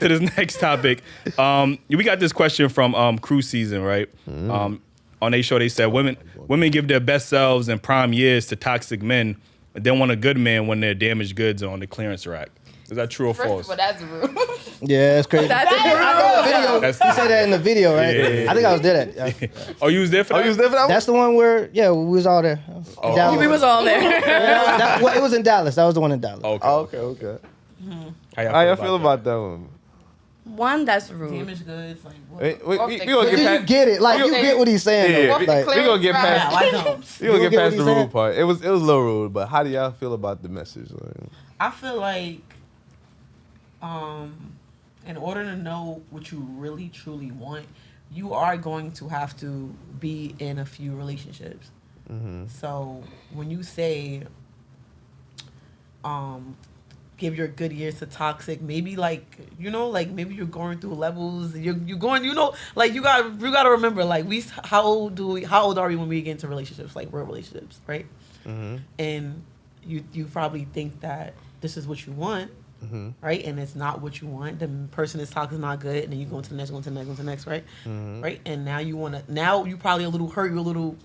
into this next topic. We got this question from Cruise Season, right? On their show, they said women give their best selves in prime years to toxic men, and then want a good man when they're damaged goods on the clearance rack. Is that true or false? Well, that's rude. Yeah, that's crazy. That's rude. He said that in the video, right? Yeah. I think I was there. That. Oh, you was there for that? That's the one where, we was all there. Oh. We was all there. It was in Dallas. That was the one in Dallas. Okay. Okay. How y'all feel about that one? One, that's rude. Damaged goods, like what? We gonna Do get you past. get it? Like, you get what he's saying. Yeah, though. Like, we gonna get past. No, I don't. We gonna You get get past what the he rude said? part. It was a little rude, but how do y'all feel about the message? Like, I feel like, in order to know what you really truly want, you are going to have to be in a few relationships. So when you say, give your good years to toxic, maybe like, maybe you're going through levels. You're going, like you gotta remember, like how old are we when we get into relationships, like real relationships, right? And you probably think that this is what you want, right? And it's not what you want. The person is toxic, not good, and then you go into the next, go into the next, go into the next, right? Right? And now you probably a little hurt, you're a little,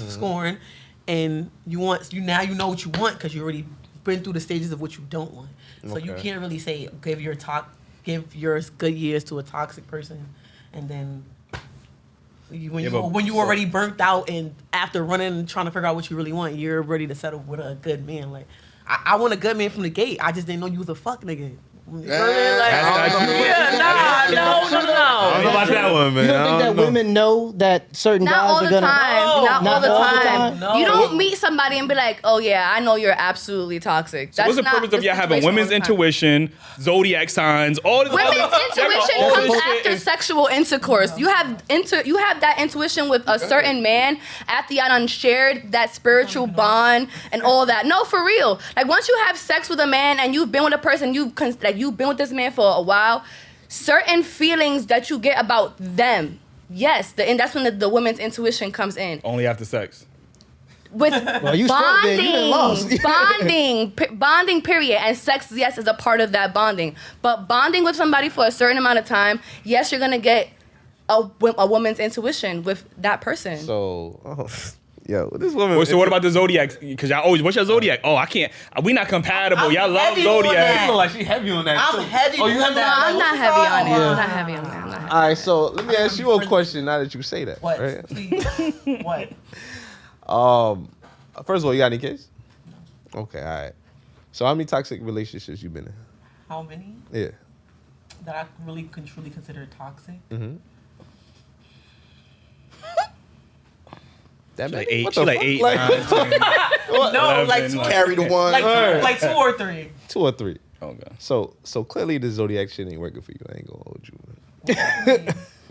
scorned, and you know what you want because you already been through the stages of what you don't want. So you can't really say give your good years to a toxic person, and then when you already burnt out and after running and trying to figure out what you really want, you're ready to settle with a good man. Like I want a good man from the gate. I just didn't know you was a fuck nigga. No. I don't know about that one, man. You don't think that women know that certain Not guys all are the gonna... time. Not all the time. No. You don't meet somebody and be like, oh yeah, I know you're absolutely toxic. So what's the purpose of y'all having women's intuition, zodiac signs, all this Women's other intuition all comes this shit after is- sexual intercourse. You have that intuition with a certain man after y'all done shared that spiritual bond and all that. No, for real. Like once you have sex with a man and you've been with a person, you've been with this man for a while, certain feelings that you get about them, yes, and that's when the women's intuition comes in. Only after sex. With you bonding, period. And sex, yes, is a part of that bonding. But bonding with somebody for a certain amount of time, yes, you're gonna get a woman's intuition with that person. So, this woman. So what about the Zodiac? Because y'all always, what's your Zodiac? Oh, I can't. We not compatible. Y'all love Zodiac. You look like she heavy on that. I'm heavy. Oh, you on have that. I'm not heavy on it. Yeah. I'm not heavy on that. All right, so let me ask you a question now that you say that. What? Right? Please. What? First of all, you got any kids? No. Okay, all right. So how many toxic relationships you been in? How many? Yeah. That I really can truly consider toxic? That Like many? eight. What She the like fuck? 8, Like, 9, 10. No, 11, like Carry the one. like 2 or 3. 2 or 3. Okay. So clearly the Zodiac shit ain't working for you. I ain't gonna hold you.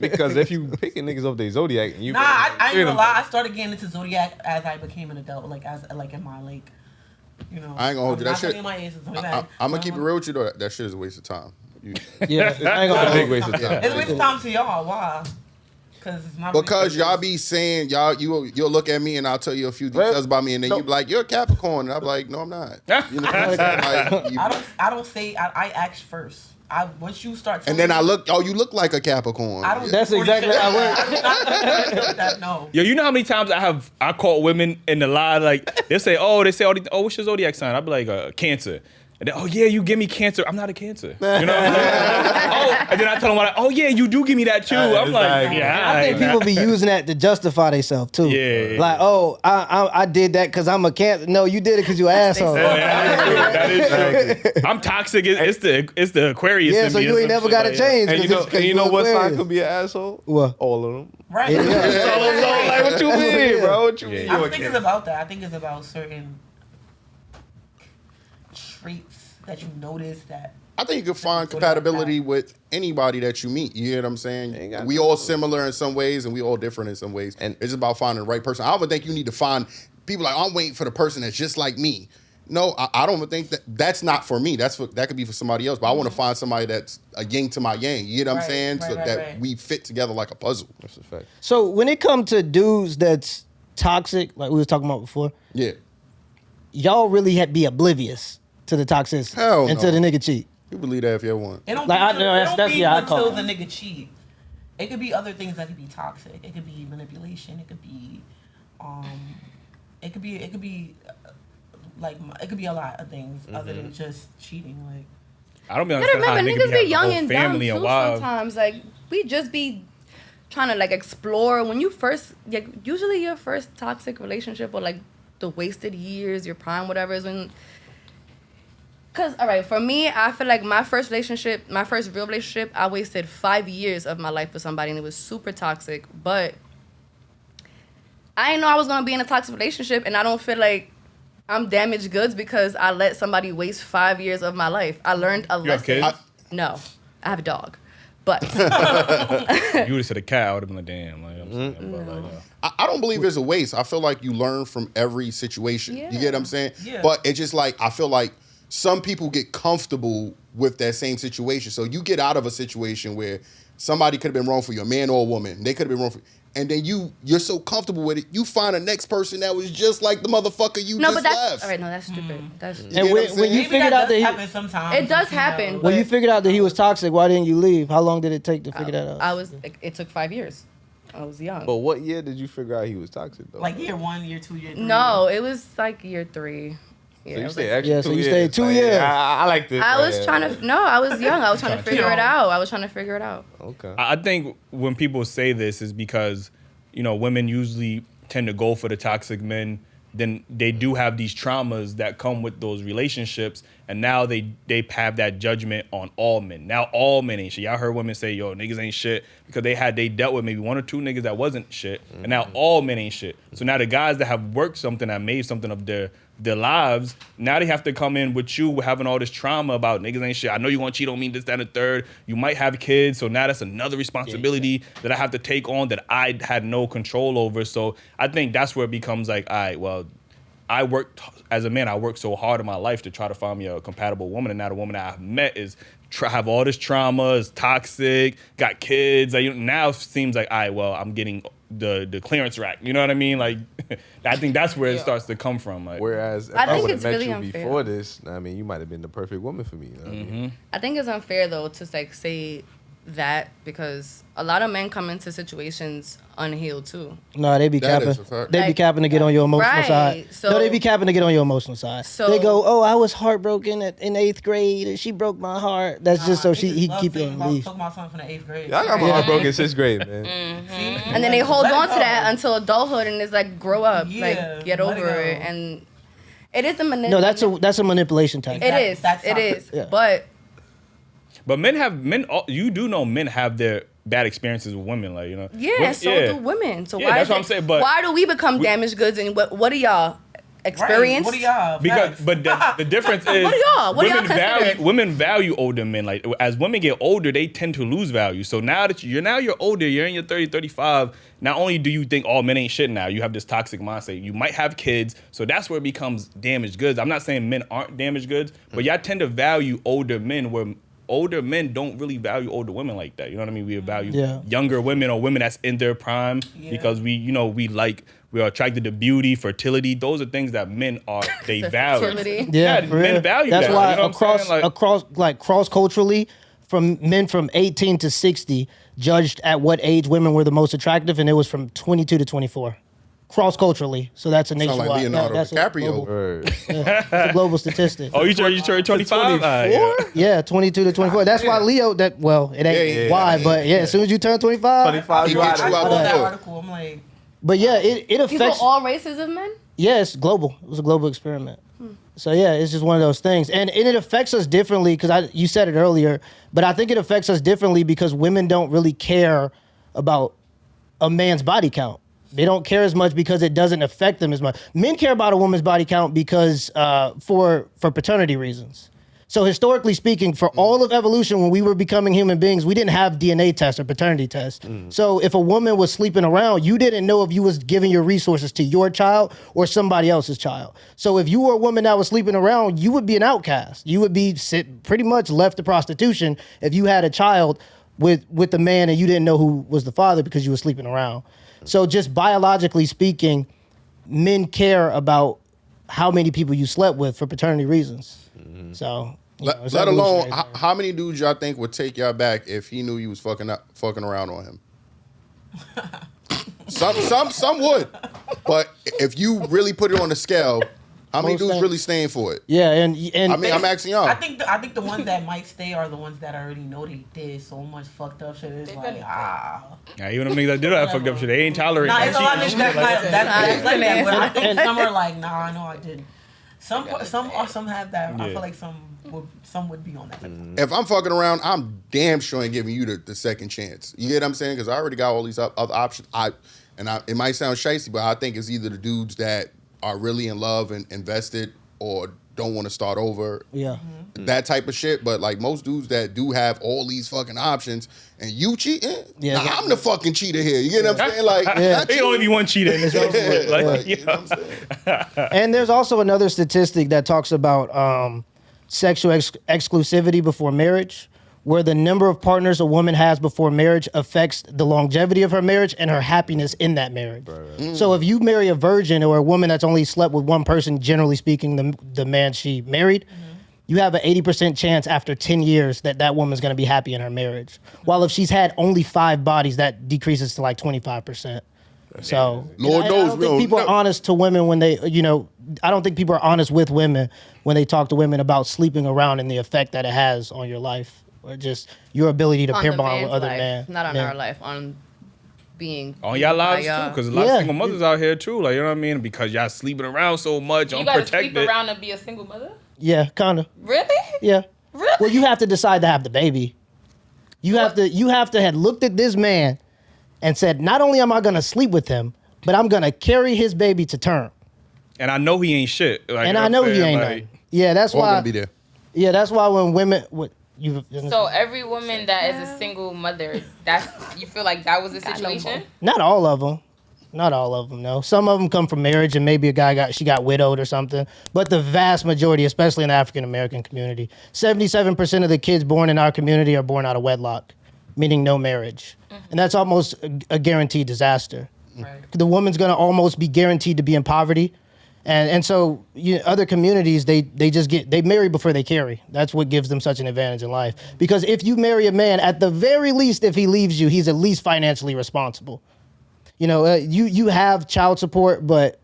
Because if you picking niggas off their Zodiac and you I ain't gonna lie. I started getting into Zodiac as I became an adult, like in my I ain't gonna hold you. That shit. I'm gonna keep it real with you though. That shit is a waste of time. Yeah, I ain't It's a gonna... big waste of time. It's a waste of time to y'all. Why? Because y'all be saying you'll look at me and I'll tell you a few details about me and then you be like, you're a Capricorn, and I'm like, no, I'm not. You know what I'm saying? Like, I don't say. I ask first. Once you start. And then I look. Oh, you look like a Capricorn. I don't. That's exactly how it works. No. Yo, you know how many times I caught women in the lie, like they say, what's your Zodiac sign? I be like, Cancer. And then, you give me Cancer. I'm not a Cancer. You know what I'm saying? And then I tell them, you do give me that too. I'm like, I think people be using that to justify themselves too. Yeah. Like, I did that because I'm a Cancer. No, you did it because you an asshole. That is true. I'm toxic. It's the Aquarius. Yeah, in so me or you ain't some never shit got to like change. And you know what sign Aquarius. could be an asshole? What? All of them. Right. Yeah. So, like, what you mean, bro? What you mean? I don't think it's about that. I think it's about certain traits that you notice that. I think you can find compatibility with anybody that you meet. You hear what I'm saying? We all similar in some ways and we all different in some ways. And it's just about finding the right person. I don't think you need to find people like, I'm waiting for the person that's just like me. No, I don't think that's not for me. That could be for somebody else. But I want to find somebody that's a yin to my yang. You know what I'm saying? So that we fit together like a puzzle. That's a fact. So when it comes to dudes that's toxic, like we was talking about before, Yeah. y'all really had to be oblivious to the toxicity Hell until no. the nigga cheat. You believe that if you want. It don't Like, I be, know, it don't that's be yeah, I call until it. the nigga cheat. It could be other things that could be toxic. It could be manipulation. It could be, it could be like it could be a lot of things other than just cheating. Like I don't be You gotta understand how remember, niggas niggas be having be young a whole and dumb family too and wives. sometimes. Like, we just be trying to, like, explore. When you first, like, usually your first toxic relationship or, like, the wasted years, your prime, whatever, is when... Because, all right, for me, I feel like my first real relationship, I wasted 5 years of my life with somebody, and it was super toxic. But I didn't know I was going to be in a toxic relationship, and I don't feel like I'm damaged goods because I let somebody waste 5 years of my life. I learned a You have lesson. kids? No, I have a dog. But You would have said a cat, I would have been like, damn. Like, I'm saying, but like, I don't believe it's a waste. I feel like you learn from every situation. Yeah. You get what I'm saying? Yeah. But it's just like, I feel like some people get comfortable with that same situation. So you get out of a situation where somebody could have been wrong for you, a man or a woman. They could have been wrong for you. And then you're so comfortable with it, you find a next person that was just like the motherfucker you no, just but that's left. all right. No, that's stupid. That's You And get what I'm when you saying? maybe figured out that he, happen sometimes. It does you know, happen. when you but- figured out that he was toxic, why didn't you leave? How long did it take to figure that out? It took 5 years. I was young. But what year did you figure out he was toxic though? like year 1, year 2, year 3. No, it was like year 3. Yeah, So it you was stayed like- extra Yeah, 2 so you years. stayed 2 Like, years. I like this. I was Yeah. trying to. No, I was young. I was trying to figure it out. I was trying to figure it out. Okay. I think when people say this is because, you know, women usually tend to go for the toxic men. Then they do have these traumas that come with those relationships, and now they have that judgment on all men. Now all men ain't shit. Y'all heard women say, "Yo, niggas ain't shit," because they dealt with maybe 1 or 2 niggas that wasn't shit, and now all men ain't shit. So now the guys that have worked something, that made something of their lives, now they have to come in with you having all this trauma about niggas ain't shit. I know you gonna cheat on me, this, that, and the third. You might have kids, so now that's another responsibility that I have to take on that I had no control over. So I think that's where it becomes like, all right, well, I worked as a man. I worked so hard in my life to try to find me a compatible woman, and now the woman that I've met is have all this trauma, is toxic, got kids. Like, now it seems like, all right, well, I'm getting the clearance rack. You know what I mean? Like, I think that's where it starts to come from. Like, Whereas if I I, think would have it's met really you unfair. before this, I mean, you might have been the perfect woman for me. You know what I mean? I think it's unfair though to like say that because a lot of men come into situations unhealed too. No, they be That capping. is a fact. They be Like, capping to get on your emotional right, side. so- No, they be capping to get on your emotional side. So- they go, "Oh, I was heartbroken in 8th grade, and she broke my heart." That's just so he keep you on leash. Talking about something from the 8th grade. I got my heart broken in 6th grade, man. See? And then they hold Let it on to go. that until adulthood, and it's like grow up, Yeah, like get let it over it, go. and it is a No, that's a manipulation tactic. It is. That's It is. Yeah. But but you do know men have their bad experiences with women, like, you know. yeah, Women- so do women. So Yeah, why that's is what it- I'm saying, but why do we become damaged goods, and what do y'all experience? Right. What are y'all? Because, Facts. but the difference is What are y'all considered? women value older men. Like, as women get older, they tend to lose value. So now that you're older, you're in your 30, 35. Not only do you think all men ain't shit now, you have this toxic mindset. You might have kids, so that's where it becomes damaged goods. I'm not saying men aren't damaged goods, but y'all tend to value older men where older men don't really value older women like that. You know what I mean? We value younger women or women that's in their prime because we are attracted to beauty, fertility. Those are things that men are, they value. Fertility. Yeah, for men real. value That's that. why You know what I'm saying? cross culturally, from men from 18 to 60 judged at what age women were the most attractive, and it was from 22 to 24. Cross culturally, so that's a Sound nationwide. like Leonardo that's DiCaprio. Word. That's a global statistic. Oh, you turned 25? Yeah. Yeah, 22 to 24. That's why Leo. It ain't Yeah. why, but yeah, as soon as you turn 25. 25, He you gets out you of out I the read that door. article. I'm like, But yeah, it You affects. for all races of men? Yeah, it's global. It was a global experiment. So yeah, it's just one of those things, and it affects us differently because you said it earlier, but I think it affects us differently because women don't really care about a man's body count. They don't care as much because it doesn't affect them as much. Men care about a woman's body count because for paternity reasons. So historically speaking, for all of evolution, when we were becoming human beings, we didn't have DNA tests or paternity tests. So if a woman was sleeping around, you didn't know if you was giving your resources to your child or somebody else's child. So if you were a woman that was sleeping around, you would be an outcast. You would be pretty much left to prostitution if you had a child with a man and you didn't know who was the father because you were sleeping around. So just biologically speaking, men care about how many people you slept with for paternity reasons. So Let alone how many dudes y'all think would take y'all back if he knew you was fucking around on him? Some would, but if you really put it on the scale, how many dudes really staying for it? Yeah, and I mean, I'm asking y'all. I think the ones that might stay are the ones that already know they did so much fucked up shit. It's like Yeah, even them niggas that did that fucked up shit, they ain't tolerating. Nah, it's a lot of niggas that's like that. But I think And- some are like, nah, I know I didn't. Some have that. I feel like some would be on that. Type of If I'm fucking around, I'm damn sure ain't giving you the second chance. You get what I'm saying? Because I already got all these other options. It might sound shicey, but I think it's either the dudes that are really in love and invested or don't want to start over. Yeah. That type of shit. But like most dudes that do have all these fucking options and you cheating, I'm the fucking cheater here. You get what I'm saying? Like, Yeah. There can only be one cheater in this house. Like, you know what I'm saying? And there's also another statistic that talks about sexual exclusivity before marriage, where the number of partners a woman has before marriage affects the longevity of her marriage and her happiness in that marriage. Right. So if you marry a virgin or a woman that's only slept with one person, generally speaking, the man she married, you have an 80% chance after 10 years that woman's going to be happy in her marriage. While if she's had only 5 bodies, that decreases to like 25%. So Lord I knows, don't think people are honest to women when they, I don't think people are honest with women when they talk to women about sleeping around and the effect that it has on your life. Or just your ability to pair bond with other men. Not on our life, on being on y'all lives by too, y'all. because a lot of single mothers out here too. Like, you know what I mean? Because y'all sleeping around so much, You gotta unprotected. sleep around and be a single mother? Yeah, kind of. Really? Yeah. Really? Well, you have to decide to have the baby. You have to have looked at this man and said, not only am I going to sleep with him, but I'm going to carry his baby to term. And I know he ain't shit. Like, And I know he ain't nothing. Yeah, that's All why. gonna be there. Yeah, that's why when women, So every woman that is a single mother, you feel like that was the situation? not all of them. Not all of them, no. Some of them come from marriage and maybe she got widowed or something. But the vast majority, especially in the African American community, 77% of the kids born in our community are born out of wedlock, meaning no marriage. And that's almost a guaranteed disaster. Right. The woman's gonna almost be guaranteed to be in poverty. And so other communities, they marry before they carry. That's what gives them such an advantage in life. Because if you marry a man, at the very least, if he leaves you, he's at least financially responsible. You have child support, but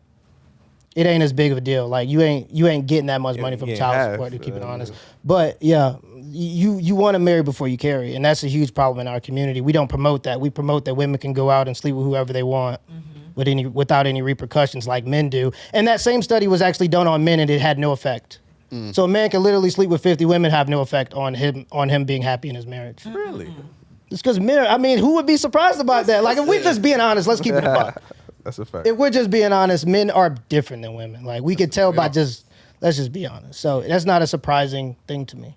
it ain't as big of a deal. Like you ain't getting that much money from child support, to keep it honest. But yeah, you want to marry before you carry, and that's a huge problem in our community. We don't promote that. We promote that women can go out and sleep with whoever they want. Without any repercussions like men do. And that same study was actually done on men and it had no effect. So a man can literally sleep with 50 women, have no effect on him being happy in his marriage. Really? It's because men, who would be surprised about that? Like if we're just being honest, let's keep it a buck. That's a fact. If we're just being honest, men are different than women. Like we could tell by let's just be honest. So that's not a surprising thing to me.